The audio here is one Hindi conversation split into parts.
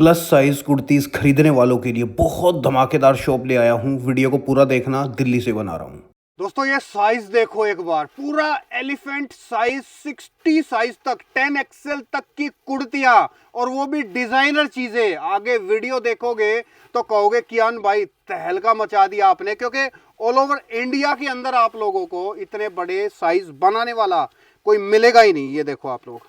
प्लस साइज कुर्तीज़ खरीदने वालों के लिए बहुत धमाकेदार शॉप ले आया हूँ। वीडियो को पूरा देखना, दिल्ली से बना रहा हूँ। दोस्तों ये साइज देखो एक बार, पूरा एलिफेंट साइज 60 साइज तक 10 एक्सएल तक की कुर्तियां, और वो भी डिजाइनर चीजें। आगे वीडियो देखोगे तो कहोगे कियान भाई तहलका मचा दिया आपने, क्योंकि ऑल ओवर इंडिया के अंदर आप लोगों को इतने बड़े साइज बनाने वाला कोई मिलेगा ही नहीं। ये देखो आप लोग,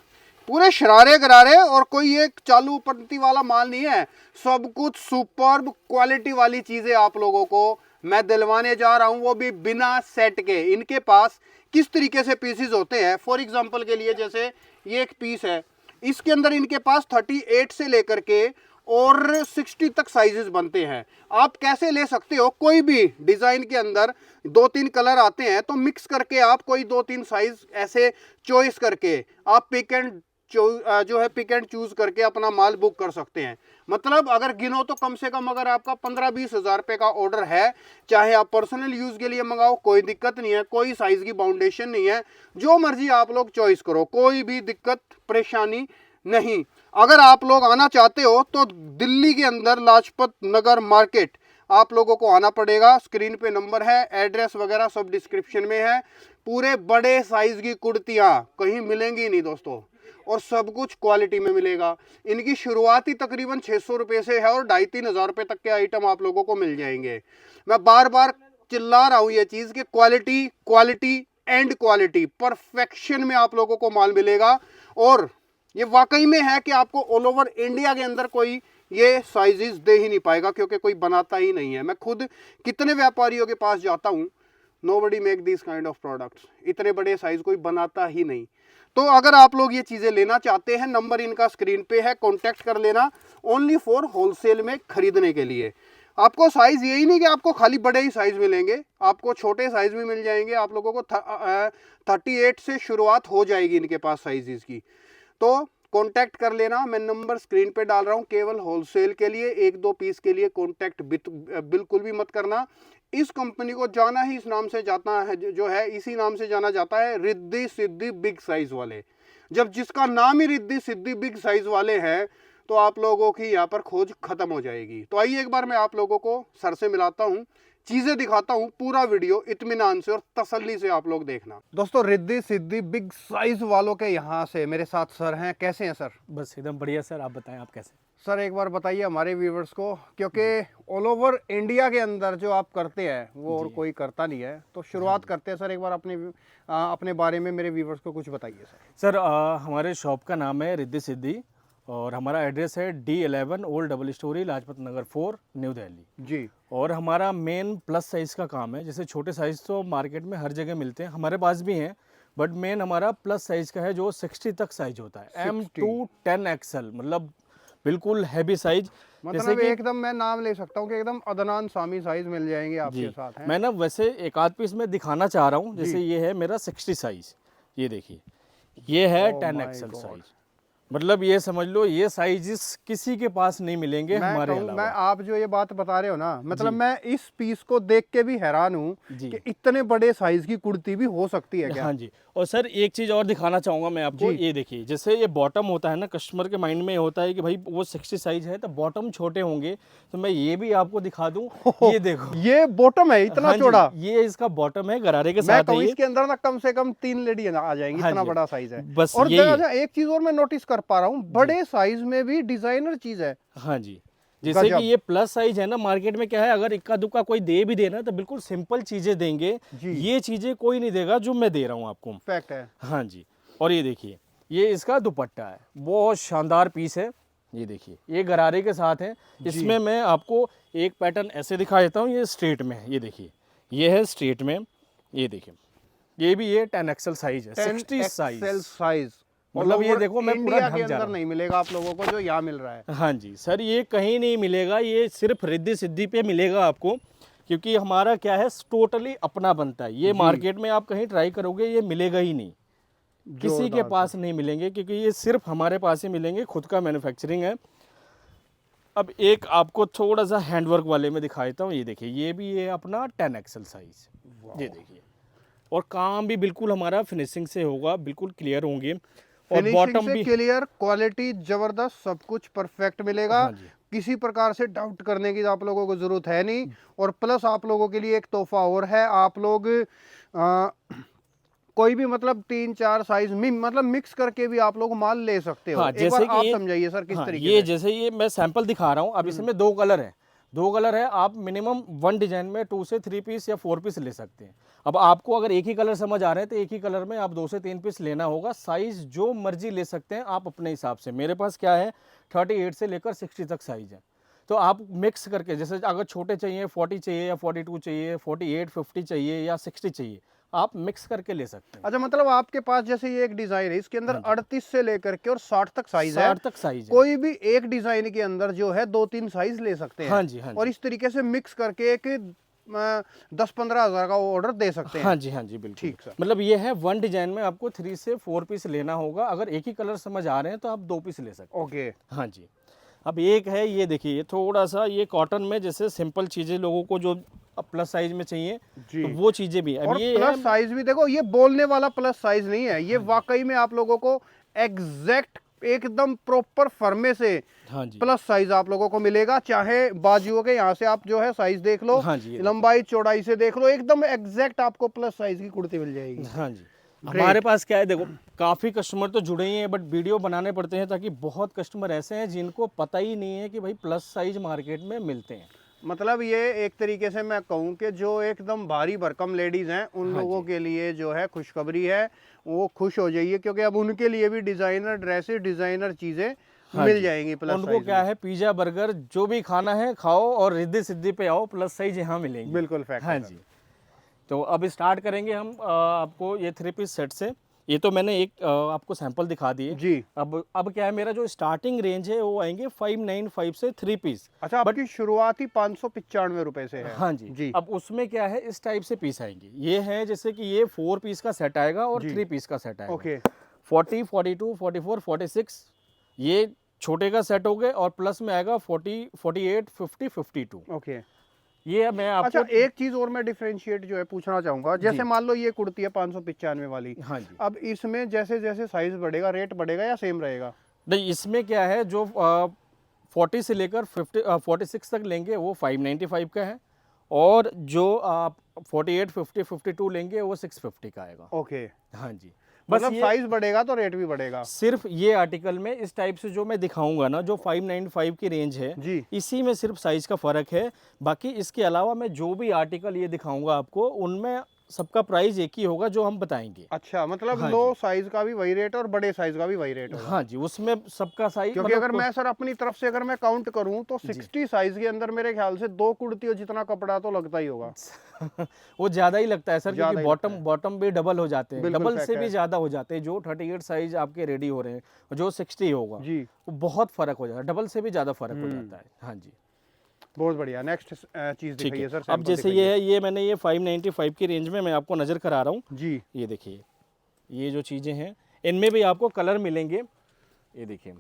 पूरे शरारे गरारे, और कोई एक चालू पंक्ति वाला माल नहीं है। सब कुछ सुपर्ब क्वालिटी वाली चीजें आप लोगों को मैं दिलवाने जा रहा हूं, वो भी बिना सेट के। इनके पास किस तरीके से पीसेस होते हैं, फॉर एग्जांपल के लिए जैसे ये एक पीस है, इसके अंदर इनके पास 38 से लेकर के और 60 तक साइजेस बनते हैं। आप कैसे ले सकते हो, कोई भी डिजाइन के अंदर 2-3 कलर आते हैं, तो मिक्स करके आप कोई 2-3 साइज ऐसे चॉइस करके आप पिक एंड चूज करके अपना माल बुक कर सकते हैं। मतलब अगर गिनो तो कम से कम अगर आपका 15-20 हज़ार रुपए का ऑर्डर है, चाहे आप पर्सनल यूज के लिए मंगाओ, कोई दिक्कत नहीं है, कोई साइज की बाउंडेशन नहीं है, जो मर्जी आप लोग चॉइस करो, कोई भी दिक्कत परेशानी नहीं। अगर आप लोग आना चाहते हो तो दिल्ली के अंदर लाजपत नगर मार्केट आप लोगों को आना पड़ेगा। स्क्रीन पे नंबर है, एड्रेस वगैरह सब डिस्क्रिप्शन में है। पूरे बड़े साइज की कुर्तियां कहीं मिलेंगी नहीं दोस्तों, और सब कुछ क्वालिटी में मिलेगा। इनकी शुरुआत ही तकरीबन 600 रुपये से है, और 2,500-3 हज़ार रुपये तक के आइटम आप लोगों को मिल जाएंगे। मैं बार बार चिल्ला रहा हूँ ये चीज़ कि quality quality and quality, perfection में आप लोगों को माल मिलेगा। और ये वाकई में है कि आपको ऑल ओवर इंडिया के अंदर कोई ये साइजेस दे ही नहीं पाएगा, क्योंकि कोई बनाता ही नहीं है। मैं खुद कितने व्यापारियों के पास जाता हूँ, nobody make this kind of products, इतने बड़े साइज कोई बनाता ही नहीं। तो अगर आप लोग ये चीज़ें लेना चाहते हैं, नंबर इनका स्क्रीन पे है, कॉन्टैक्ट कर लेना। ओनली फॉर होलसेल में खरीदने के लिए। आपको साइज़ यही नहीं कि आपको खाली बड़े ही साइज़ मिलेंगे, आपको छोटे साइज़ भी मिल जाएंगे। आप लोगों को 38 से शुरुआत हो जाएगी इनके पास साइज़ की। तो कांटेक्ट कर लेना, मैं नंबर स्क्रीन पे डाल रहा हूँ। केवल होलसेल के लिए 1-2 पीस के लिए कांटेक्ट बिल्कुल भी मत करना। इस कंपनी को जाना ही इस नाम से जाता है, जो है इसी नाम से जाना जाता है, रिद्धि सिद्धि बिग साइज वाले। जब जिसका नाम ही रिद्धि सिद्धि बिग साइज वाले हैं, तो आप लोगों की यहाँ पर खोज खत्म हो जाएगी। तो आइए एक बार मैं आप लोगों को सर से मिलाता हूँ, चीजें दिखाता हूँ, पूरा वीडियो इत्मीनान से और तसल्ली से आप लोग देखना। दोस्तों रिद्धि सिद्धि बिग साइज वालों के यहाँ से मेरे साथ सर हैं। कैसे हैं सर? बस एकदम बढ़िया सर, आप बताएं आप कैसे? सर एक बार बताइए हमारे व्यूवर्स को, क्योंकि ऑल ओवर इंडिया के अंदर जो आप करते हैं वो और कोई करता नहीं है, तो शुरुआत करते हैं सर। एक बार अपने बारे में मेरे व्यूवर्स को कुछ बताइए सर। हमारे शॉप का नाम है रिद्धि सिद्धि, और हमारा एड्रेस है D11 old double storey Lajpat Nagar 4 new Delhi जी। और हमारा मेन प्लस साइज़ का काम है। जैसे छोटे साइज़ तो मार्केट में हर जगह मिलते हैं, हमारे पास भी हैं, बट मेन हमारा प्लस साइज़ का है जो 60 तक साइज होता है। M2 10 XL, मतलब बिल्कुल हैवी साइज। मतलब एकदम मैं नाम ले सकता हूँ कि एकदम अदनान सामी साइज मिल जाएंगे आपके साथ हैं। मैं ना वैसे एक आध पीस में दिखाना चाह रहा हूँ। जैसे ये है मेरा 60 साइज, ये देखिए, ये है 10 XL साइज। मतलब ये समझ लो ये साइजेस किसी के पास नहीं मिलेंगे हमारे अलावा। मैं आप जो ये बात बता रहे हो ना, मतलब मैं इस पीस को देख के भी हैरान हूँ कि इतने बड़े साइज की कुर्ती भी हो सकती है क्या? हाँ जी। और सर एक चीज़ और दिखाना चाहूँगा मैं आपको, ये देखिए, जैसे ये बॉटम होता है ना, कस्टमर के माइंड में होता है कि भाई वो 60 साइज है तो बॉटम छोटे होंगे, तो मैं ये भी आपको दिखा दूं। ये देखो, ये बॉटम है इतना चौड़ा। ये इसका बॉटम है, गरारे के साथ है। इसके अंदर ना कम से कम 3 लेडी आ जाएंगी, इतना बड़ा साइज है। बस और एक चीज और मैं नोटिस कर पा रहा हूँ, बड़े साइज में भी डिजाइनर चीज है। हाँ जी, जैसे कि ये प्लस साइज है ना, मार्केट में क्या है, अगर इक्का दुक्का कोई दे भी देना तो बिल्कुल सिंपल चीजें देंगे। ये चीजें कोई नहीं देगा जो मैं दे रहा हूँ आपको। फैक्ट है। हाँ जी। और ये देखिए, ये इसका दुपट्टा है, बहुत शानदार पीस है। ये देखिए, ये गरारे के साथ है। इसमें मैं आपको एक पैटर्न ऐसे दिखा देता हूँ, ये स्ट्रेट में है। ये देखिए, ये है स्ट्रेट में। ये देखिए, ये भी ये 10 XL साइज है, 60 साइज। मतलब ये देखो, मैं पूरा ढक जा रहा हूं। नहीं मिलेगा आप लोगों को जो यहाँ मिल रहा है। हाँ जी सर, ये कहीं नहीं मिलेगा, ये सिर्फ रिद्धि सिद्धि पे मिलेगा आपको, क्योंकि हमारा क्या है, टोटली अपना बनता है। ये मार्केट में आप कहीं ट्राई करोगे ये मिलेगा ही नहीं, किसी के पास नहीं मिलेंगे, क्योंकि ये सिर्फ हमारे पास ही मिलेंगे, खुद का मैन्युफैक्चरिंग है। अब एक आपको थोड़ा सा हैंडवर्क वाले में दिखा देता हूँ। ये देखिए, ये भी ये अपना 10 XL साइज, ये देखिए, और काम भी बिल्कुल हमारा फिनिशिंग से होगा, बिल्कुल क्लियर होंगे। और बॉटम से भी क्लियर, क्वालिटी जबरदस्त, सब कुछ परफेक्ट मिलेगा। हाँ जी। किसी प्रकार से डाउट करने की आप लोगों को जरूरत है नहीं। और प्लस आप लोगों के लिए एक तोहफा और है, आप लोग कोई भी मतलब 3-4 साइज मतलब मिक्स करके भी आप लोग माल ले सकते हो। हाँ, एक बार जैसे कि आप ये समझाइए सर किस हाँ, तरीके ये से। जैसे ये मैं सैंपल दिखा रहा हूँ। अब इसमें 2 कलर है, 2 कलर है। आप मिनिमम 1 डिजाइन में 2 से 3 पीस या 4 पीस ले सकते हैं। अब आपको अगर एक ही कलर समझ आ रहे हैं तो एक ही कलर में आप 2 से 3 पीस लेना होगा। साइज जो मर्जी ले सकते हैं आप अपने हिसाब से। मेरे पास क्या है 38 से लेकर 60 तक साइज है। तो आप मिक्स करके, जैसे अगर छोटे चाहिए 40 चाहिए या 42 चाहिए, 48 50 चाहिए या 60 चाहिए, आप मिक्स करके ले सकते हैं। अच्छा, मतलब आपके पास जैसे ये एक डिजाइन है, इसके अंदर 38 से लेकर के और 60 तक साइज है। 60 तक साइज है। कोई भी एक डिजाइन के अंदर जो है 2-3 साइज ले सकते हैं। हाँ जी, हाँ और जी। इस तरीके से मिक्स करके एक 10-15 हज़ार का ऑर्डर दे सकते हैं। हाँ जी, हाँ जी, बिल्कुल। ठीक सर। मतलब ये है 1 डिजाइन में आपको 3 से 4 पीस लेना होगा। अगर एक ही कलर समझ आ रहे हैं तो आप 2 पीस ले सकते हैं। ओके। हाँ जी। अब एक है ये देखिए, ये थोड़ा सा ये कॉटन में जैसे सिंपल चीजें लोगों को जो प्लस साइज में चाहिए जी। तो वो चीजें भी। अब और ये प्लस है साइज भी देखो, ये बोलने वाला प्लस साइज नहीं है, ये वाकई में आप लोगों को एग्जैक्ट एकदम प्रॉपर फर्मे से हाँ जी, प्लस साइज आप लोगों को मिलेगा। चाहे बाजुओं के यहाँ से आप जो है साइज देख लो, हाँ जी, ये लंबाई चौड़ाई से देख लो, एकदम एग्जैक्ट आपको प्लस साइज की कुर्ती मिल जाएगी। हाँ जी। हमारे पास क्या है देखो, काफ़ी कस्टमर तो जुड़े ही हैं, बट वीडियो बनाने पड़ते हैं ताकि बहुत कस्टमर ऐसे हैं जिनको पता ही नहीं है कि भाई प्लस साइज मार्केट में मिलते हैं। मतलब ये एक तरीके से मैं कहूँ कि जो एकदम भारी भरकम लेडीज हैं उन लोगों के लिए जो है खुशखबरी है, वो खुश हो जाइए, क्योंकि अब उनके लिए भी डिजाइनर ड्रेसेस, डिजाइनर चीजें मिल जाएंगी प्लस उनको साइज क्या है, पिज्जा बर्गर जो भी खाना है खाओ और रिद्धि सिद्धि पे आओ, प्लस साइज यहाँ मिलेंगे। बिल्कुल फैक्ट हाँ है जी। तो अब स्टार्ट करेंगे हम आपको ये 3 पीस सेट से। ये तो मैंने एक आपको सैंपल दिखा दिए। जी। अब क्या है, मेरा जो स्टार्टिंग रेंज है वो आएंगे 595 से 3 पीस। अच्छा, आपकी शुरुआती 595 रुपए से है। हाँ जी। जी। अब उसमें क्या है, इस टाइप से पीस आएंगे। ये है जैसे कि ये 4 पीस का सेट आएगा और 3 पीस का सेट आएगा। ओके। 40, 42, 44, 46 ये छोटे का सेट हो गए, और प्लस में आएगा 40, 48, 50, 52। ओके। ये मैं आपको अच्छा, एक चीज और मैं डिफरेंशिएट जो है पूछना चाहूंगा, जैसे मान लो ये कुर्ती है 595 वाली, हाँ जी। अब इसमें जैसे जैसे साइज बढ़ेगा रेट बढ़ेगा या सेम रहेगा? नहीं, इसमें क्या है, जो 40 से लेकर 46 तक लेंगे वो 595 का है, और जो आप 48, 50, 52 लेंगे वो 650 का आएगा। ओके। हाँ जी। बस मतलब ये साइज बढ़ेगा तो रेट भी बढ़ेगा। सिर्फ ये आर्टिकल में इस टाइप से जो मैं दिखाऊंगा ना, जो 595 की रेंज है, जी। इसी में सिर्फ साइज का फर्क है। बाकी इसके अलावा मैं जो भी आर्टिकल ये दिखाऊंगा आपको, उनमें सबका प्राइस एक ही होगा जो हम बताएंगे। अच्छा, मतलब हाँ लो साइज का भी वही रेट और बड़े साइज का भी वही रेट होगा। हाँ जी, उसमें सबका साइज क्योंकि अगर मैं सर अपनी तरफ से अगर मैं काउंट करूं तो 60 साइज के अंदर मेरे ख्याल से 2 कुर्तियों जितना कपड़ा तो लगता ही होगा। वो ज़्यादा ही लगता है सर, ज़्यादा क्योंकि ही लगता बॉटम भी डबल हो जाते हैं, बिल्कुल डबल fact से है। भी ज़्यादा हो जाते हैं। जो 38 साइज आपके रेडी हो रहे हैं, जो 60 होगा, जी। वो बहुत फ़र्क हो जाता है, डबल से भी ज़्यादा फ़र्क हो जाता है। हाँ जी, बहुत बढ़िया। नेक्स्ट चीज ठीक दिखाइए है। सर। अब सैंपल जैसे दिखाइए। ये है, ये मैंने ये 595 की रेंज में मैं आपको नज़र करा रहा हूँ। जी। ये देखिए, ये जो चीज़ें हैं इनमें भी आपको कलर मिलेंगे। ये देखिए,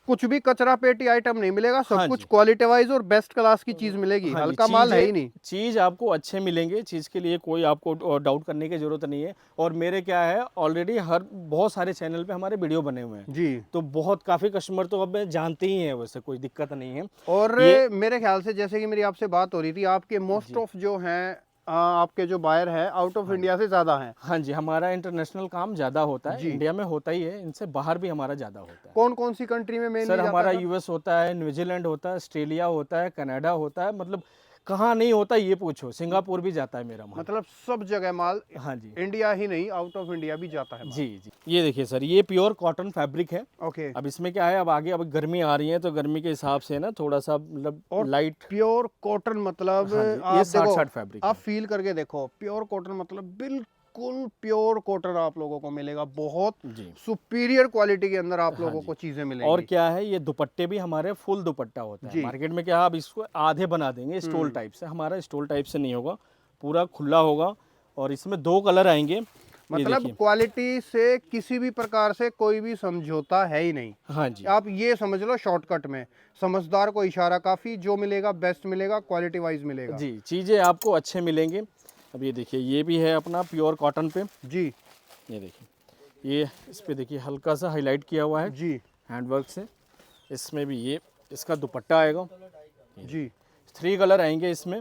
कुछ भी कचरा पेटी आइटम नहीं मिलेगा, सब हाँ कुछ जी। क्वालिटी वाइज और बेस्ट क्लास की चीज मिलेगी। हाँ जी, हल्का माल है ही नहीं। चीज़ आपको अच्छे मिलेंगे, चीज़ के लिए कोई आपको डाउट करने की ज़रूरत नहीं है। और मेरे क्या है, ऑलरेडी बहुत सारे चैनल पे हमारे वीडियो बने हुए हैं, जी। तो बहुत काफ़ी कस्टमर तो अब जानते ही हैं, वैसे कोई दिक्कत नहीं है। और ये मेरे ख्याल से जैसे कि मेरी आपसे बात हो रही थी, आपके मोस्ट ऑफ जो हैं आपके जो बायर है आउट ऑफ इंडिया से ज्यादा हैं। हाँ जी, हमारा इंटरनेशनल काम ज़्यादा होता है, जी। इंडिया में होता ही है, इनसे बाहर भी हमारा ज़्यादा होता है। कौन कौन सी कंट्री में मेनली सर जाता हमारा है सर? यूएस होता है, न्यूजीलैंड होता है, ऑस्ट्रेलिया होता है, कनाडा होता है, मतलब कहाँ नहीं होता ये पूछो, सिंगापुर भी जाता है मेरा माल। मतलब सब जगह माल, हाँ जी, इंडिया ही नहीं आउट ऑफ इंडिया भी जाता है माल। जी जी। ये देखिए सर, ये प्योर कॉटन फैब्रिक है। ओके। अब इसमें क्या है, अब आगे अब गर्मी आ रही है तो गर्मी के हिसाब से ना थोड़ा सा मतलब और लाइट। प्योर कॉटन मतलब हाँ जी, ये आप 60 देखो, फैब्रिक आप फील करके देखो, प्योर कॉटन मतलब बिल्कुल प्योर कॉटन आप लोगों को मिलेगा। बहुत जी। सुपीरियर क्वालिटी के अंदर आप लोगों जी। को चीजें मिलेंगी। और क्या है, ये दुपट्टे भी हमारे फुल दुपट्टा होता है। जी। मार्केट में क्या है, आप इसको आधे बना देंगे स्टोल टाइप से, हमारा स्टोल टाइप से नहीं होगा, पूरा खुला होगा। और इसमें 2 कलर आएंगे। मतलब क्वालिटी से किसी भी प्रकार से कोई भी समझौता है ही नहीं। हाँ जी, आप ये समझ लो शॉर्टकट में, समझदार को इशारा काफी, जो मिलेगा बेस्ट मिलेगा, क्वालिटी वाइज मिलेगा। जी, चीज़ें आपको अच्छे मिलेंगे। अब ये देखिए, ये भी है अपना प्योर कॉटन पे। जी। ये देखिए, ये इस पे देखिए हल्का सा हाईलाइट किया हुआ है जी हैंडवर्क से। इसमें भी ये इसका दुपट्टा आएगा जी। 3 कलर आएंगे इसमें।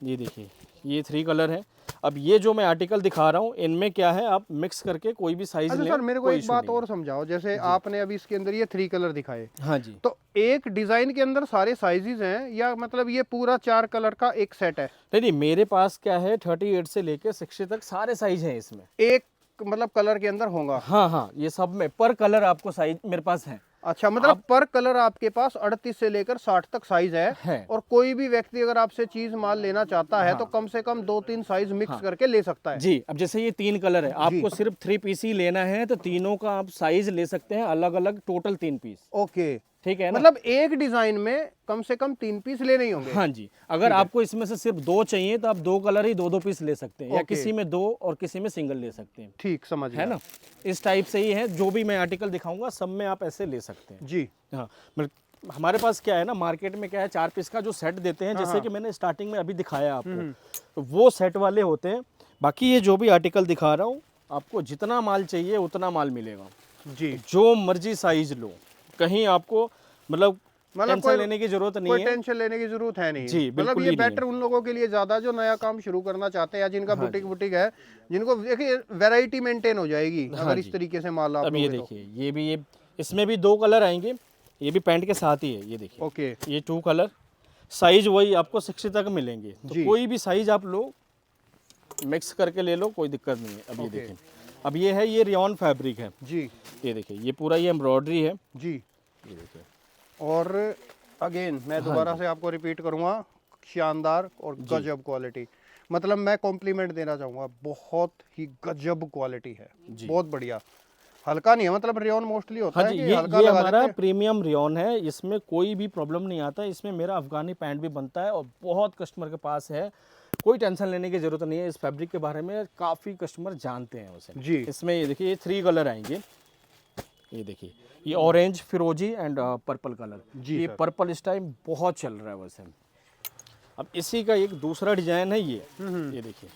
ये देखिए ये 3 कलर है। अब ये जो मैं आर्टिकल दिखा रहा हूँ इनमें क्या है, आप मिक्स करके कोई भी साइज अच्छा लें। सर, मेरे को कोई एक issue बात नहीं और समझाओ, जैसे आपने अभी इसके अंदर ये 3 कलर दिखाए, है। हाँ जी। तो एक डिजाइन के अंदर सारे साइजेस हैं या मतलब ये पूरा 4 कलर का एक सेट है? नहीं मेरे पास क्या है 38 से लेके 60 तक सारे साइज हैं इसमें। एक मतलब कलर के अंदर होगा? हाँ ये सब में पर कलर आपको साइज मेरे पास है। अच्छा, मतलब पर कलर आपके पास 38 से लेकर 60 तक साइज है। और कोई भी व्यक्ति अगर आपसे चीज माल लेना चाहता है तो कम से कम 2-3 साइज मिक्स करके ले सकता है। जी। अब जैसे ये 3 कलर है, आपको सिर्फ 3 पीस ही लेना है तो तीनों का आप साइज ले सकते हैं अलग अलग, टोटल 3 पीस। ओके, ठीक है ना? मतलब एक डिजाइन में कम से कम 3 पीस लेने ही होंगे। हाँ जी। अगर आपको इसमें से सिर्फ 2 चाहिए तो आप 2 कलर ही 2-2 पीस ले सकते हैं, या किसी में 2 और किसी में सिंगल ले सकते हैं। ठीक, समझ गया। है ना? इस टाइप से ही है, जो भी मैं आर्टिकल दिखाऊंगा सब में आप ऐसे ले सकते हैं जी। हाँ। हमारे पास क्या है ना, मार्केट में क्या है 4 पीस का जो सेट देते हैं, जैसे कि मैंने स्टार्टिंग में अभी दिखाया आपको, तो वो सेट वाले होते हैं। बाकी ये जो भी आर्टिकल दिखा रहा हूँ, आपको जितना माल चाहिए उतना माल मिलेगा जी। जो मर्जी साइज लो, कहीं आपको मतलब टेंशन लेने की जरूरत नहीं कोई है। टेंशन लेने की जरूरत है नहीं जी, मतलब बिल्कुल ये ही नहीं बेटर उन लोगों के लिए ज्यादा जो नया काम शुरू करना चाहते हैं या जिनका बुटीक है, जिनको देखिए वैरायटी मेंटेन हो जाएगी अगर इस तरीके से माल आप अब ये देखिए ये भी, ये इसमें भी 2 कलर आएंगे, ये भी पैंट के साथ ही है। ये देखिए ओके, ये 2 कलर, साइज वही आपको 60 तक मिलेंगे, तो कोई भी साइज आप लो, मिक्स करके ले लो, कोई दिक्कत नहीं है। अब ये देखिए, अब ये है, ये रेयॉन फैब्रिक है जी। ये देखिए, ये पूरा ये एम्ब्रॉयडरी है जी। ये देखिए। और अगेन मैं दोबारा से आपको रिपीट करूंगा, शानदार और गजब क्वालिटी, मतलब मैं कॉम्प्लीमेंट देना चाहूंगा, बहुत ही गजब क्वालिटी है, बहुत बढ़िया। हल्का नहीं है, मतलब रेयॉन मोस्टली होता है कि ये हल्का ये लगा हमारा लेते हैं। प्रीमियम रेयॉन है, इसमें कोई भी प्रॉब्लम नहीं आता। इसमें मेरा अफगानी पैंट भी बनता है और बहुत कस्टमर के पास है, कोई टेंशन लेने की जरूरत नहीं है। इस फैब्रिक के बारे में काफ़ी कस्टमर जानते हैं उसे जी। इसमें ये देखिए, ये 3 कलर आएंगे। ये देखिए, ये ऑरेंज, फिरोजी एंड पर्पल कलर। ये पर्पल इस टाइम बहुत चल रहा है वैसे। अब इसी का एक दूसरा डिजाइन है ये देखिए,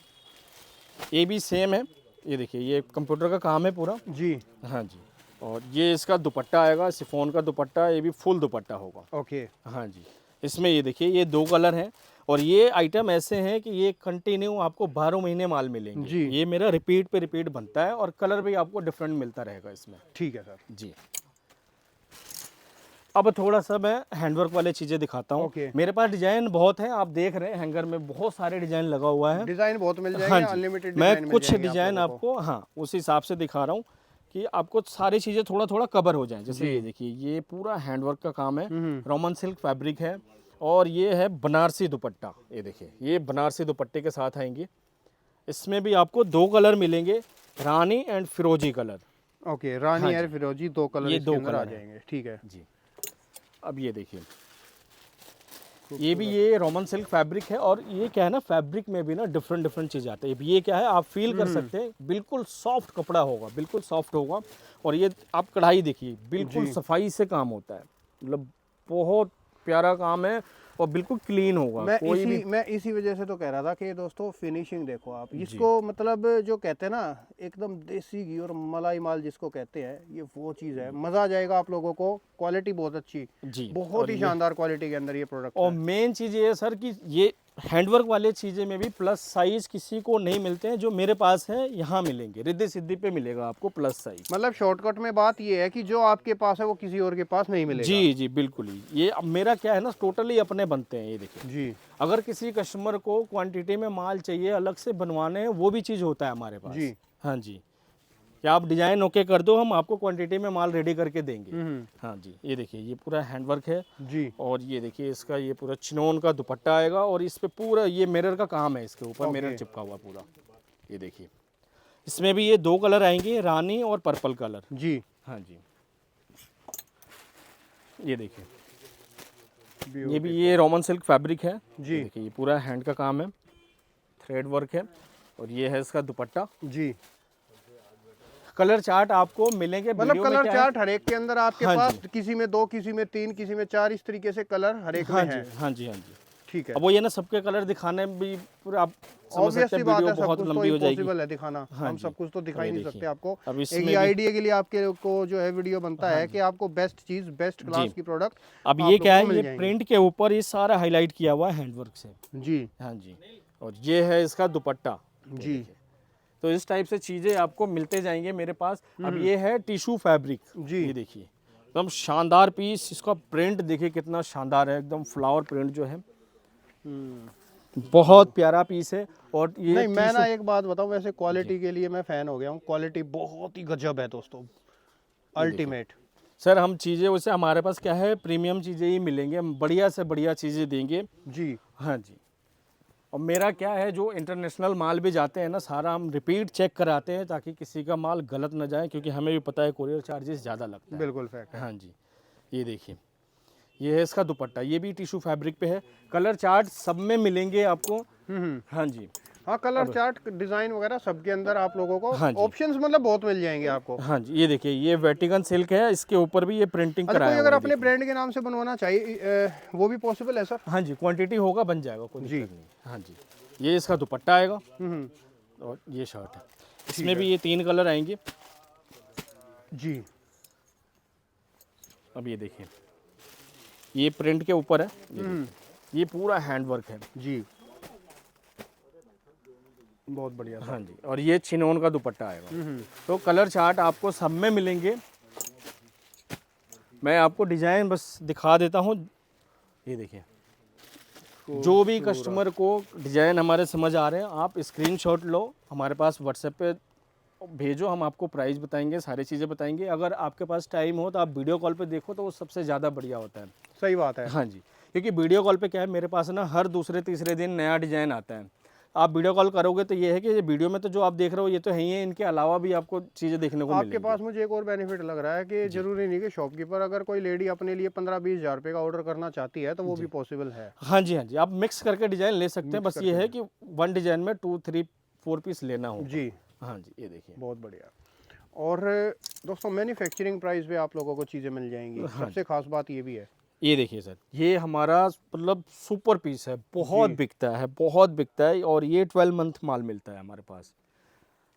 ये भी सेम है। ये देखिए, ये कंप्यूटर का काम है पूरा जी। हाँ जी। और ये इसका दुपट्टा आएगा, शिफॉन का दुपट्टा, ये भी फुल दुपट्टा होगा। ओके। हाँ जी। इसमें ये देखिए, ये 2 कलर हैं और ये आइटम ऐसे हैं कि ये कंटिन्यू आपको 12 महीने माल मिलेंगे जी। ये मेरा रिपीट पे रिपीट बनता है और कलर भी आपको डिफरेंट मिलता रहेगा इसमें। ठीक है सर जी। अब थोड़ा सा मैं हैंडवर्क वाले चीज़ें दिखाता हूँ। मेरे पास डिजाइन बहुत है, आप देख रहे हैं हैंगर में बहुत सारे डिजाइन लगा हुआ है, डिजाइन बहुत मिल जाएंगे। हाँ जी। अनलिमिटेड मैं कुछ डिजाइन आपको हाँ उस हिसाब से दिखा रहा हूँ कि आपको सारी चीज़ें थोड़ा थोड़ा कवर हो जाएं। जैसे ये देखिए, ये पूरा हैंडवर्क का काम है, रोमन सिल्क फैब्रिक है और ये है बनारसी दुपट्टा। ये देखिए, ये बनारसी दुपट्टे के साथ आएंगे। इसमें भी आपको 2 कलर मिलेंगे, रानी एंड फिरोजी कलर। ओके, रानी और फिरोजी 2 कलर ये इसके 2 अंदर कलर आ जाएंगे। ठीक है जी। अब ये देखिए, ये भी ये रोमन सिल्क फैब्रिक है और ये क्या है ना, फैब्रिक में भी ना डिफरेंट डिफरेंट चीज़ आते हैं। ये क्या है, आप फील कर सकते हैं, बिल्कुल सॉफ्ट कपड़ा होगा, बिल्कुल सॉफ्ट होगा। और ये आप कढ़ाई देखिए, बिल्कुल सफाई से काम होता है, मतलब बहुत प्यारा काम है और बिल्कुल क्लीन होगा। मैं इसी वजह से तो कह रहा था कि दोस्तों फिनिशिंग देखो आप इसको, मतलब जो कहते हैं ना एकदम देसी घी और मलाई माल जिसको कहते हैं, ये वो चीज़ है, मज़ा आ जाएगा आप लोगों को। क्वालिटी बहुत अच्छी जी, बहुत ही शानदार क्वालिटी के अंदर ये प्रोडक्ट। और मेन चीज़ ये है सर कि ये हैंडवर्क वाले चीज़ें में भी प्लस साइज किसी को नहीं मिलते हैं, जो मेरे पास है यहाँ मिलेंगे, रिद्धि सिद्धि पे मिलेगा आपको प्लस साइज। मतलब शॉर्टकट में बात ये है कि जो आपके पास है वो किसी और के पास नहीं मिलेगा। जी जी बिल्कुल ही। ये अब मेरा क्या है ना, टोटली अपने बनते हैं। ये देखिए जी, अगर किसी कस्टमर को क्वांटिटी में माल चाहिए, अलग से बनवाने हैं, वो भी चीज़ होता है हमारे पास जी। हाँ जी, क्या आप डिजाइन ओके कर दो, हम आपको क्वांटिटी में माल रेडी करके देंगे। हाँ जी। ये देखिए, ये पूरा हैंडवर्क है जी। और ये देखिए, इसका ये पूरा चिनोन का दुपट्टा आएगा और इस पे पूरा ये मिरर का काम है, इसके ऊपर मिरर चिपका हुआ पूरा। ये देखिए, इसमें भी ये 2 कलर आएंगे, रानी और पर्पल कलर जी। हाँ जी। ये देखिए, ये भी ये रोमन सिल्क फैब्रिक है जी। देखिए, ये पूरा हैंड का काम है, थ्रेड वर्क है और ये है इसका दुपट्टा जी। कलर चार्ट आपको मिलेंगे, मतलब कलर चार्ट हर एक के अंदर आपके पास, किसी में 2, किसी में 3, किसी में 4, इस तरीके से कलर हर एक में है। हाँ जी हाँ जी। ठीक है। अब वो ये ना सबके कलर दिखाने में भी पूरा आप समझ सकते ऑब्वियसली हैं, बात है, वीडियो सब बहुत कुछ तो लंबी हो जाएगी। इम्पॉसिबल है दिखाना। हाँ हम जी। सब कुछ तो दिखा अब ही ये नहीं देखिए, सकते आपको। अब एक इसमें ये भी आइडिया के लिए आपके को जो है वीडियो बनता है कि आपको बेस्ट चीज, बेस्ट क्लास जी। की प्रोडक्ट अब आप ये लोगों क्या को है, मिल ये जाएंगे। प्रिंट के ऊपर ये सारा हाईलाइट किया हुआ है हैंडवर्क से। जी हाँ जी। और ये है इसका दुपट्टा। ये जी देखिए। तो इस टाइप से चीज़ें आपको मिलते जाएंगे मेरे पास। अब ये है टिश्यू फैब्रिक। जी। ये देखिए एकदम शानदार पीस, इसका प्रिंट देखिए कितना शानदार है, एकदम फ्लावर प्रिंट जो है, बहुत प्यारा पीस है। और ये नहीं, मैं ना टिश्यू, एक बात बताऊं, वैसे क्वालिटी के लिए मैं फैन हो गया हूँ। क्वालिटी बहुत ही गजब है दोस्तों, अल्टीमेट। सर हम चीज़ें वैसे हमारे पास क्या है, प्रीमियम चीज़ें ही मिलेंगे, हम बढ़िया से बढ़िया चीज़ें देंगे। जी हाँ जी। और मेरा क्या है, जो इंटरनेशनल माल भी जाते हैं ना, सारा हम रिपीट चेक कराते हैं ताकि किसी का माल गलत ना जाए, क्योंकि हमें भी पता है कोरियर चार्जेस ज़्यादा लगता है। बिल्कुल फैक्ट है। हाँ जी। ये देखिए, ये है इसका दुपट्टा, ये भी टिश्यू फैब्रिक पे है। कलर चार्ट सब में मिलेंगे आपको। हाँ जी। हाँ, कलर चार्ट, डिजाइन वगैरह सबके अंदर आप लोगों को हाँ जी। ऑप्शंस मतलब बहुत मिल जाएंगे आपको। हाँ जी, ये देखिए, ये वेटिकन सिल्क है, इसके ऊपर भी ये प्रिंटिंग अच्छा, कोई कराया अगर हुआ है, अपने देखिए। ब्रांड के नाम से बनवाना चाहिए वो भी पॉसिबल है सर? हाँ जी, क्वांटिटी होगा, बन जाएगा, कोई जी। दिक्कत नहीं। हाँ जी। ये इसका दुपट्टा आएगा और ये शर्ट है। इसमें भी ये 3 कलर आएंगे। जी अब ये देखिए, ये प्रिंट के ऊपर है, ये देखिए। ये पूरा हैंडवर्क है। जी, बहुत बढ़िया सर। हाँ जी। और ये चिनोन का दुपट्टा आएगा। तो कलर चार्ट आपको सब में मिलेंगे। मैं आपको डिजाइन बस दिखा देता हूँ। ये देखिए, जो भी कस्टमर को डिजाइन हमारे समझ आ रहे हैं, आप स्क्रीनशॉट लो, हमारे पास व्हाट्सएप पे भेजो, हम आपको प्राइस बताएंगे, सारी चीज़ें बताएंगे। अगर आपके पास टाइम हो तो आप वीडियो कॉल पे देखो, तो वो सबसे ज़्यादा बढ़िया होता है। सही बात है। हाँ जी, क्योंकि वीडियो कॉल पे क्या है, मेरे पास ना हर दूसरे तीसरे दिन नया डिज़ाइन आता है। आप वीडियो कॉल करोगे तो ये है कि ये वीडियो में तो जो आप देख रहे हो ये तो है ही है, इनके अलावा भी आपको चीज़ें देखने को आपके मिलेंगी। पास मुझे एक और बेनिफिट लग रहा है कि जरूरी नहीं कि शॉपकीपर, अगर कोई लेडी अपने लिए 15-20 हज़ार रुपये का ऑर्डर करना चाहती है तो वो भी पॉसिबल है। हाँ जी, हाँ जी, आप मिक्स करके डिज़ाइन ले सकते हैं। बस ये है कि वन डिज़ाइन में 2, 3, 4 पीस लेना हो। जी, हाँ जी, ये देखिए। बहुत बढ़िया। और दोस्तों, मैन्युफैक्चरिंग प्राइस पे आप लोगों को चीज़ें मिल जाएंगी। सबसे खास बात ये भी है। ये देखिए सर, ये हमारा मतलब सुपर पीस है, बहुत बिकता है, बहुत बिकता है। और ये 12 मंथ माल मिलता है हमारे पास।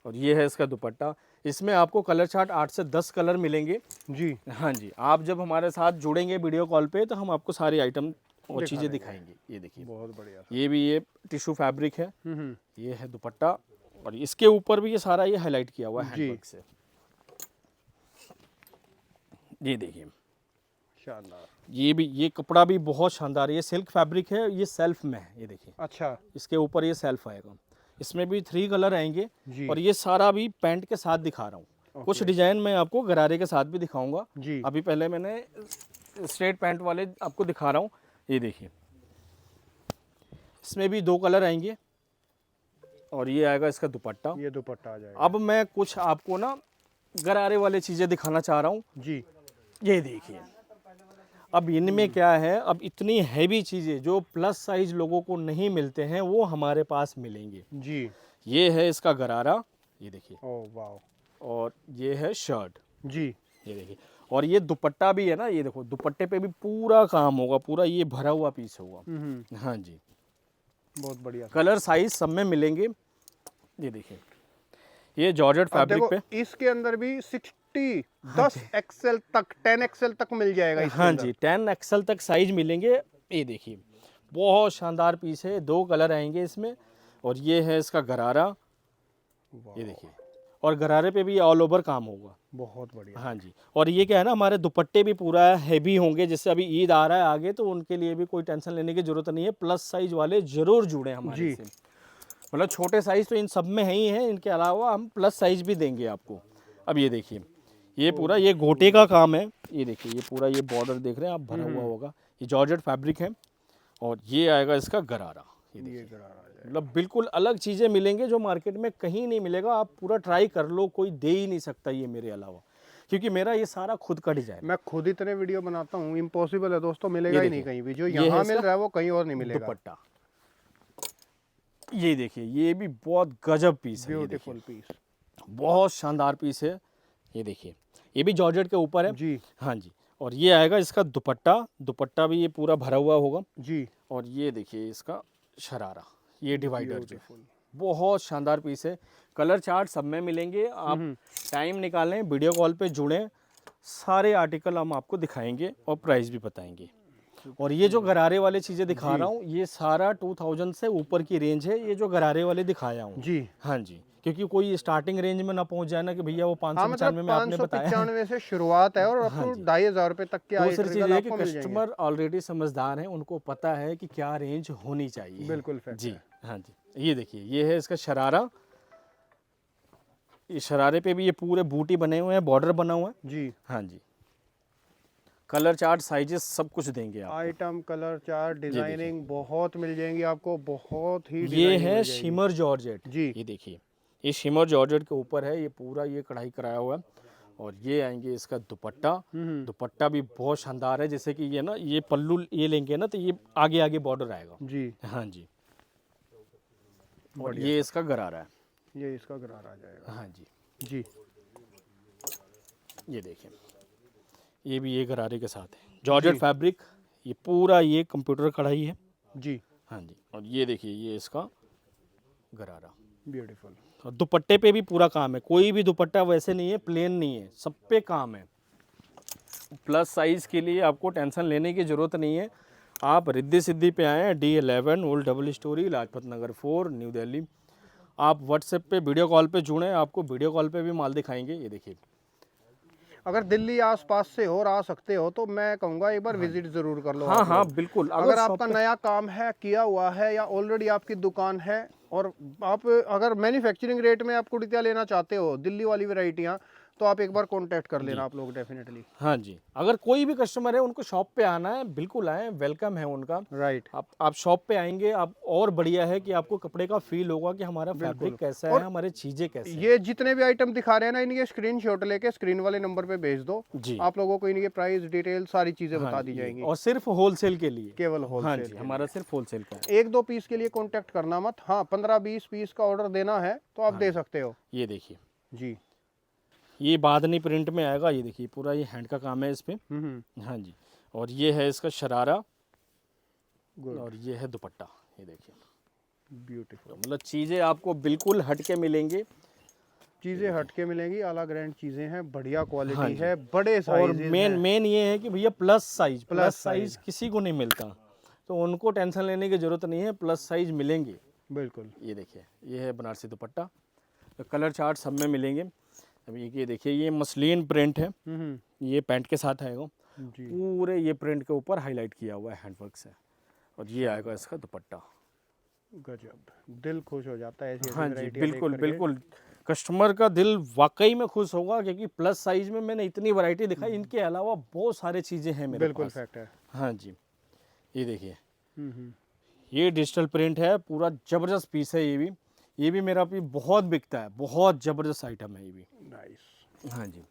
और ये है इसका दुपट्टा। इसमें आपको कलर चार्ट 8 से 10 कलर मिलेंगे। जी, हाँ जी, आप जब हमारे साथ जुड़ेंगे वीडियो कॉल पे, तो हम आपको सारी आइटम और चीज़ें दिखाएंगे। ये देखिए, बहुत बढ़िया। ये भी ये टिश्यू फैब्रिक है। ये है दुपट्टा। और इसके ऊपर भी ये सारा ये हाईलाइट किया हुआ है हैंडवर्क से। ये देखिए, शानदार। ये भी, ये कपड़ा भी बहुत शानदार है। ये सिल्क फैब्रिक है, ये सेल्फ में है। ये देखिए, अच्छा इसके ऊपर ये सेल्फ आएगा। इसमें भी 3 कलर आएंगे। जी। और ये सारा भी पैंट के साथ दिखा रहा हूँ। कुछ डिजाइन मैं आपको गरारे के साथ भी दिखाऊंगा। जी। अभी पहले मैंने स्ट्रेट पैंट वाले आपको दिखा रहा हूँ। ये देखिए, इसमें भी 2 कलर आएंगे। और ये आएगा इसका दुपट्टा। ये दुपट्टा आ जाएगा। अब मैं कुछ आपको ना गरारे वाले चीज़ें दिखाना चाह रहा हूँ। जी, ये देखिए, अब इनमें क्या है, अब इतनी हैवी चीज़ें जो प्लस साइज लोगों को नहीं मिलते हैं, वो हमारे पास मिलेंगे। जी। ये है इसका गरारा। ये देखिए, ओह वाह। और ये है शर्ट। जी, ये देखिए, और ये दुपट्टा भी है ना, ये देखो, दुपट्टे पे भी पूरा काम होगा, पूरा ये भरा हुआ पीस होगा। हाँ जी, बहुत बढ़िया। कलर साइज सब में मिलेंगे। ये देखिए, ये जॉर्जेट अब फैब्रिक देखो, पे। इसके अंदर भी 10 एक्सेल तक, 10 एक्सेल तक मिल जाएगा इसके हाँ अंदर। जी, 10 एक्सल तक साइज मिलेंगे। ये देखिए, बहुत शानदार पीस है। 2 कलर आएंगे इसमें। और ये है इसका गरारा। ये देखिए, और गरारे पे भी ऑल ओवर काम होगा। बहुत बढ़िया। हाँ जी, और ये क्या है ना, हमारे दुपट्टे भी पूरा हैवी होंगे। जैसे अभी ईद आ रहा है आगे, तो उनके लिए भी कोई टेंशन लेने की जरूरत नहीं है। प्लस साइज वाले जरूर जुड़े हमारे से। मतलब छोटे साइज तो इन सब में है ही है, इनके अलावा हम प्लस साइज भी देंगे आपको। अब ये देखिए, ये पूरा ये गोटे का काम है। ये देखिए, ये पूरा ये बॉर्डर देख रहे हैं आप, भरा हुआ होगा। ये जॉर्जेट फैब्रिक है। और ये आएगा इसका गरारा। ये देखिए, मतलब बिल्कुल अलग चीज़ें मिलेंगे जो मार्केट में कहीं नहीं मिलेगा। आप पूरा ट्राई कर लो, कोई दे ही नहीं सकता ये मेरे अलावा, क्योंकि मेरा ये सारा खुद का डिजाइन। मैं खुद इतने वीडियो बनाता हूँ, इम्पॉसिबल है दोस्तों, मिलेगा ही नहीं कहीं भी। जो यहाँ मिल रहा है वो कहीं और नहीं मिलेगा। दुपट्टा, ये देखिए, ये भी बहुत गजब पीस है। ब्यूटीफुल पीस, बहुत शानदार पीस है। ये देखिए, ये भी जॉर्जेट के ऊपर है जी। हाँ जी, और ये आएगा इसका दुपट्टा, दुपट्टा भी ये पूरा भरा हुआ होगा जी। और ये देखिए इसका शरारा, ये डिवाइडर जो है, बहुत शानदार पीस है। कलर चार्ट सब में मिलेंगे, आप टाइम निकालें, वीडियो कॉल पे जुड़ें, सारे आर्टिकल हम आपको दिखाएंगे और प्राइस भी बताएंगे। और ये जो गरारे वाले चीज़ें दिखा रहा हूँ ये सारा 2000 से ऊपर की रेंज है, ये जो गरारे वाले दिखाया हूँ जी। हाँ जी, क्योंकि कोई स्टार्टिंग रेंज में ना पहुंच जाए ना कि भैया वो 595 में आपने बताया। 595 से शुरुआत है और अब तो 2500 रुपए तक के दूसरी चीज़ है कि आपको मिल जाएंगे। कस्टमर ऑलरेडी समझदार हैं, उनको पता है कि क्या रेंज होनी चाहिए। बिल्कुल fact जी है। हाँ जी, ये देखिए ये है इसका शरारा, ये शरारे पे भी ये पूरे बूटी बने हुए हैं, बॉर्डर बना हुआ है जी। हाँ जी। कलर चार्ट, साइजेस सब कुछ देंगे आप। आइटम, कलर चार्ट, डिजाइनिंग बहुत मिल जाएंगी आपको, बहुत ही ये डिजाइनिंग है मिल जाएगी। शिमर जॉर्जेट जी। ये देखिए, ये शिमर जॉर्जेट के ऊपर है, ये पूरा ये कढ़ाई कराया हुआ है। और ये आएंगे इसका दुपट्टा, दुपट्टा भी बहुत शानदार है, जैसे कि ये ना ये पल्लू ये लेंगे ना तो ये आगे आगे बॉर्डर आएगा जी। हाँ जी। और ये इसका गरारा है, ये इसका गरारा आ जाएगा। हाँ जी। जी। ये देखिए ये भी ये गरारे के साथ है, जॉर्जेट फैब्रिक, ये पूरा ये कंप्यूटर कढ़ाई है जी। हाँ जी। और ये देखिए ये इसका गरारा, ब्यूटीफुल। और दुपट्टे पे भी पूरा काम है, कोई भी दुपट्टा वैसे नहीं है प्लेन नहीं है, सब पे काम है। प्लस साइज़ के लिए आपको टेंशन लेने की ज़रूरत नहीं है, आप रिद्धि सिद्धि पे आएँ, D11 old double storey, Lajpat Nagar 4, new Delhi. आप व्हाट्सएप पे वीडियो कॉल पे जुड़ें, आपको वीडियो कॉल पे भी माल दिखाएंगे। ये देखिए अगर दिल्ली आसपास से हो और आ सकते हो तो मैं कहूँगा एक बार विजिट जरूर कर लो। हाँ आप हाँ लोग। बिल्कुल। अगर आपका नया काम है, किया हुआ है, या ऑलरेडी आपकी दुकान है और आप अगर मैन्युफैक्चरिंग रेट में आप कुर्तियाँ लेना चाहते हो, दिल्ली वाली वैरायटियाँ, तो आप एक बार कांटेक्ट कर लेना आप लोग डेफिनेटली। हाँ जी, अगर कोई भी कस्टमर है उनको शॉप पे आना है, बिल्कुल आएँ, वेलकम है उनका। राइट। आप शॉप पे आएंगे, आप और बढ़िया है कि आपको कपड़े का फील होगा कि हमारा फैब्रिक कैसा है, हमारे चीज़ें कैसे हैं। ये जितने भी आइटम दिखा रहे हैं ना, इनके स्क्रीनशॉट लेके स्क्रीन वाले नंबर पे भेज दो जी। आप लोगों को इनके प्राइस डिटेल सारी चीजें बता दी जाएंगी। और सिर्फ होलसेल के लिए, केवल हाँ होलसेल। जी, हमारा सिर्फ होलसेल का है। 1-2 पीस के लिए कांटेक्ट करना मत। हाँ, 15-20 पीस का ऑर्डर देना है तो आप दे सकते हो। ये देखिए जी। ये बादनी प्रिंट में आएगा, ये देखिए पूरा ये हैंड का काम है इस पे हाँ जी। और ये है इसका शरारा, और ये है दुपट्टा, ये देखिए ब्यूटीफुल। मतलब चीज़ें आपको बिल्कुल हटके मिलेंगी, चीजें हटके मिलेंगी, अलग ब्रांड चीजें हैं, बढ़िया क्वालिटी है, बड़े साइज। और मेन ये है कि भैया प्लस साइज किसी को नहीं मिलता, तो उनको टेंशन लेने की जरूरत नहीं है, प्लस साइज मिलेंगे बिल्कुल। ये देखिए ये है बनारसी दुपट्टा, तो कलर चार्ट सब में मिलेंगे। अभी ये देखिए ये मसलिन प्रिंट है, ये पैंट के साथ आएगा, पूरे ये प्रिंट के ऊपर हाईलाइट किया हुआ है हैंडवर्क से, और ये आएगा इसका दुपट्टा। गजब, दिल खुश हो जाता है ऐसी हाँ जी वैरायटियां बिल्कुल देख करके। बिल्कुल, कस्टमर का दिल वाकई में खुश होगा, क्योंकि प्लस साइज में मैंने इतनी वैरायटी दिखाई, इनके अलावा बहुत सारी चीज़ें हैं मेरे बिल्कुल पास। फैक्ट है। हाँ जी ये देखिए ये डिजिटल प्रिंट है, पूरा ज़बरदस्त पीस है, ये भी मेरा भी बहुत बिकता है, बहुत ज़बरदस्त आइटम है ये भी। नाइस। हाँ जी।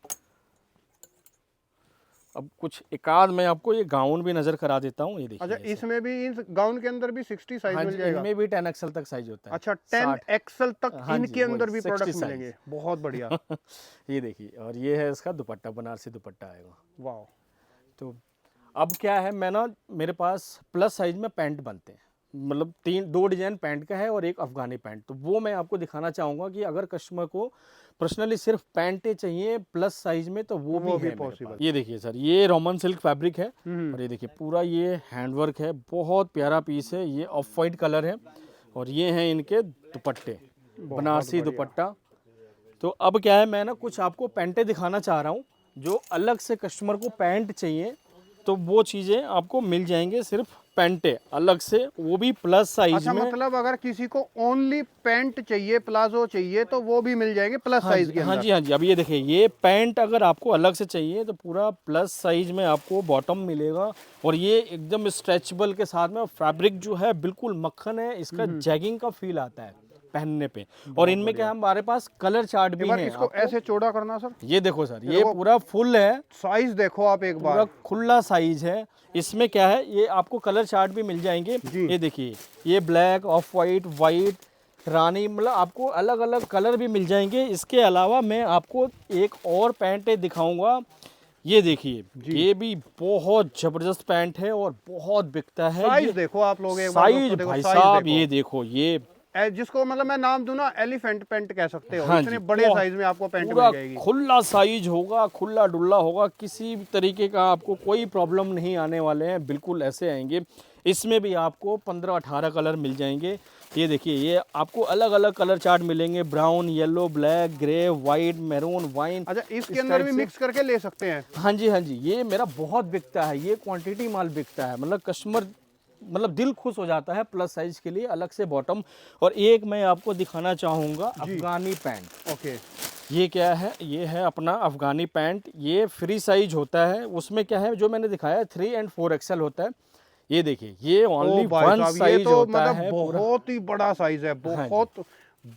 अब कुछ एकाध मैं आपको ये गाउन भी नज़र करा देता हूँ, ये देखिए। अच्छा, इसमें भी इस गाउन के अंदर भी 60 साइज हाँ मिल जी, जाएगा? इनमें भी 10 XL तक साइज होता है। अच्छा, 10 XL तक हाँ जी, इनके अंदर वही, भी 60 प्रोडक्ट साइज। मिलेंगे। बहुत बढ़िया। ये देखिए, और ये है इसका दुपट्टा, बनारसी दुपट्टा आएगा। वाह। तो अब क्या है, मैं ना मेरे पास प्लस साइज में पैंट बनते हैं, मतलब 2 डिजाइन पैंट का है और एक अफगानी पैंट, तो वो मैं आपको दिखाना चाहूँगा कि अगर कस्टमर को पर्सनली सिर्फ पैंटें चाहिए प्लस साइज में तो वो भी है मेरे पास। ये देखिए सर, ये रोमन सिल्क फैब्रिक है, और ये देखिए पूरा ये हैंडवर्क है, बहुत प्यारा पीस है, ये ऑफ वाइट कलर है, और ये हैं इनके दुपट्टे, बनारसी दुपट्टा। तो अब क्या है, मैं ना कुछ आपको पैंटें दिखाना चाह रहा हूँ, जो अलग से कस्टमर को पैंट चाहिए तो वो चीज़ें आपको मिल जाएंगे, सिर्फ पैंटे अलग से, वो भी प्लस साइज अच्छा, में। मतलब अगर किसी को ओनली पैंट चाहिए, प्लाजो चाहिए, तो वो भी मिल जाएंगे प्लस साइज के अंदर? हाँ जी हाँ जी। अब ये देखिए, ये पैंट अगर आपको अलग से चाहिए तो पूरा प्लस साइज में आपको बॉटम मिलेगा, और ये एकदम स्ट्रेचेबल के साथ में, फैब्रिक जो है बिल्कुल मक्खन है, इसका जैगिंग का फील आता है पहनने पे। और इनमें क्या है, हमारे पास कलर चार्ट भी है। इसको ऐसे चौड़ा करना सर, ये देखो सर, ये पूरा फुल है, साइज देखो आप एक बार, पूरा खुला साइज है। इसमें क्या है, ये आपको कलर चार्ट भी मिल जाएंगे। ये देखिए, ये ब्लैक, ऑफ वाइट, वाइट, रानी, मतलब आपको अलग अलग कलर भी मिल जाएंगे। इसके अलावा मैं आपको एक और पैंट दिखाऊंगा, ये देखिए, ये भी बहुत जबरदस्त पैंट है और बहुत बिकता है। साइज ये देखो आप लोग एक बार, साइज दोस्तों देखो, भाई साइज साहब, देखो। ये देखो, ये जिसको मतलब मैं नाम दूं ना, एलिफेंट पेंट कह सकते हो। हाँ इतने जी, बड़े साइज में आपको पेंट पूरा मिल जाएगी। खुला साइज होगा, खुला डुल्ला होगा, किसी भी तरीके का आपको कोई प्रॉब्लम नहीं आने वाले हैं, बिल्कुल ऐसे आएंगे। इसमें भी आपको 15-18 कलर मिल जाएंगे। ये देखिए, ये आपको अलग अलग कलर चार्ट मिलेंगे, brown, yellow, black, grey, white, maroon, wine. अच्छा, इसके इस अंदर टाइप भी से। मिक्स करके ले सकते हैं। हाँ जी, हाँ जी, ये मेरा बहुत बिकता है, ये क्वांटिटी माल बिकता है, मतलब कस्टमर मतलब दिल खुश हो जाता है प्लस साइज के लिए अलग से बॉटम। और एक मैं आपको दिखाना चाहूँगा अफगानी पैंट। ओके, ये क्या है, ये है अपना अफगानी पैंट। ये फ्री साइज होता है, उसमें क्या है जो मैंने दिखाया 3 and 4 XL होता है। ये देखिए, ये ओनली ओ भाई 1 साहब, ये साइज तो होता मतलब है पूरा। बहुत ही बड़ा साइज है, हाँ जी। बहुत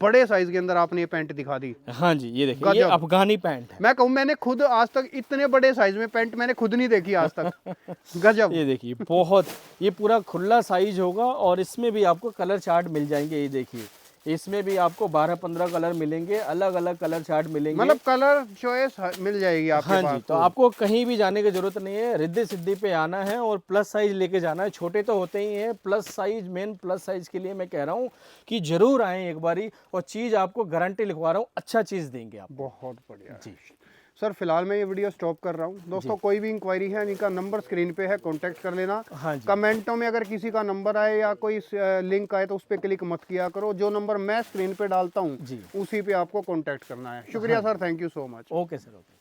बड़े साइज के अंदर आपने ये पैंट दिखा दी। हाँ जी, ये देखिए, ये गजब। अफगानी पैंट है। मैं कहूँ, मैंने खुद आज तक इतने बड़े साइज में पैंट मैंने खुद नहीं देखी आज तक। गजब। ये देखिए, बहुत, ये पूरा खुला साइज होगा और इसमें भी आपको कलर चार्ट मिल जाएंगे। ये देखिए, इसमें भी आपको 12-15 कलर मिलेंगे, अलग अलग कलर चार्ट मिलेंगे। मतलब कलर चॉइस मिल जाएगी आपके हाँ पास। जी, तो आपको कहीं भी जाने की जरूरत नहीं है, रिद्धि सिद्धि पे आना है और प्लस साइज लेके जाना है। छोटे तो होते ही हैं, plus size, main plus size के लिए मैं कह रहा हूँ कि जरूर आएँ एक बारी, और चीज़ आपको गारंटी लिखवा रहा हूँ, अच्छा चीज़ देंगे आप। बहुत बढ़िया जी सर, फिलहाल मैं ये वीडियो स्टॉप कर रहा हूँ। दोस्तों, कोई भी इंक्वायरी है, इनका नंबर स्क्रीन पे है, कांटेक्ट कर लेना। हाँ जी, कमेंटों में अगर किसी का नंबर आए या कोई लिंक आए तो उस पर क्लिक मत किया करो। जो नंबर मैं स्क्रीन पे डालता हूँ जी। उसी पे आपको कांटेक्ट करना है। शुक्रिया sir, thank you so much. Okay sir, okay.